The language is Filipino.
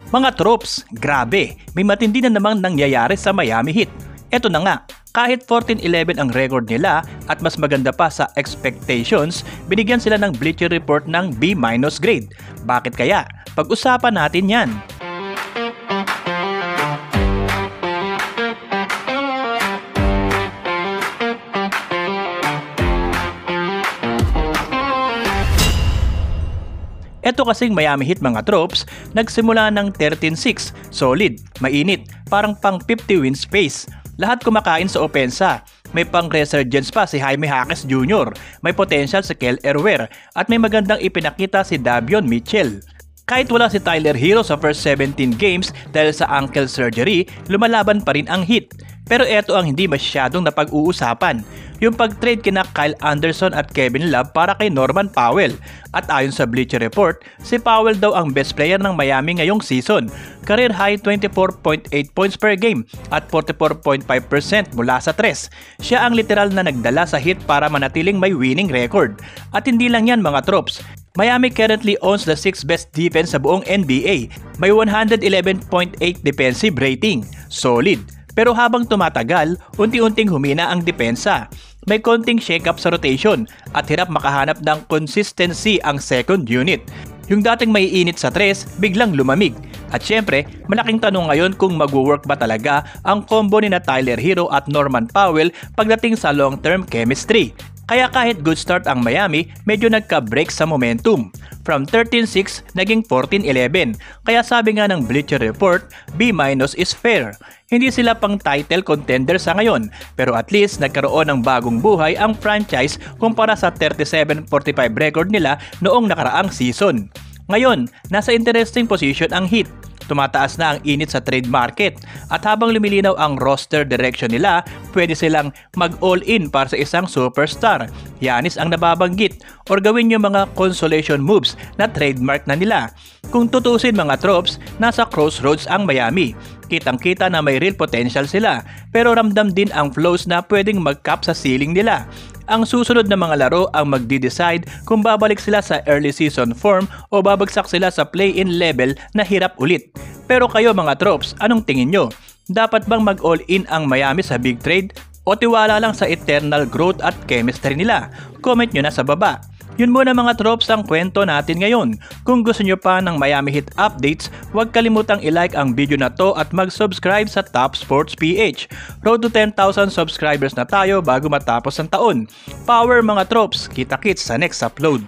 Mga tropes, grabe, may matindi na namang nangyayari sa Miami Heat. Eto na nga, kahit 14-11 ang record nila at mas maganda pa sa expectations, binigyan sila ng Bleacher Report ng B- grade. Bakit kaya? Pag-usapan natin yan. Ito kasing Miami Heat mga tropes, nagsimula ng 13-6, solid, mainit, parang pang 50 wins pace. Lahat kumakain sa opensa. May pang resurgence pa si Jaime Jaquez Jr., may potential si Kel Erwer, at may magandang ipinakita si Davion Mitchell. Kahit wala si Tyler Hero sa first 17 games dahil sa ankle surgery, lumalaban pa rin ang Heat. Pero eto ang hindi masyadong napag-uusapan, yung pag-trade kina Kyle Anderson at Kevin Love para kay Norman Powell. At ayon sa Bleacher Report, si Powell daw ang best player ng Miami ngayong season. Career high 24.8 points per game at 44.5% mula sa 3. Siya ang literal na nagdala sa Heat para manatiling may winning record. At hindi lang yan mga tropes, Miami currently owns the 6th best defense sa buong NBA. May 111.8 defensive rating. Solid. Pero habang tumatagal, unti-unting humina ang depensa. May konting shake-up sa rotation at hirap makahanap ng consistency ang second unit. Yung dating maiinit sa 3, biglang lumamig. At syempre, malaking tanong ngayon kung magwo-work ba talaga ang combo ni na Tyler Hero at Norman Powell pagdating sa long-term chemistry. Kaya kahit good start ang Miami, medyo nagka-break sa momentum. From 13-6, naging 14-11. Kaya sabi nga ng Bleacher Report, B- is fair. Hindi sila pang title contender sa ngayon, pero at least nagkaroon ng bagong buhay ang franchise kumpara sa 37-45 record nila noong nakaraang season. Ngayon, nasa interesting position ang Heat. Tumataas na ang init sa trade market at habang lumilinaw ang roster direction nila, pwede silang mag-all-in para sa isang superstar. Giannis ang nababanggit or gawin yung mga consolation moves na trademark na nila. Kung tutusin mga tropes, nasa crossroads ang Miami. Kitang-kita na may real potential sila pero ramdam din ang flows na pwedeng mag-cap sa ceiling nila. Ang susunod na mga laro ang magdi-decide kung babalik sila sa early season form o babagsak sila sa play-in level na hirap ulit. Pero kayo mga tropes, anong tingin nyo? Dapat bang mag-all-in ang Miami sa big trade o tiwala lang sa eternal growth at chemistry nila? Comment nyo na sa baba. Yun muna mga tropes ang kwento natin ngayon. Kung gusto nyo pa ng Miami Heat updates, huwag kalimutang i-like ang video na to at mag-subscribe sa Top Sports PH. Road to 10,000 subscribers na tayo bago matapos ang taon. Power mga tropes, kita-kits sa next upload.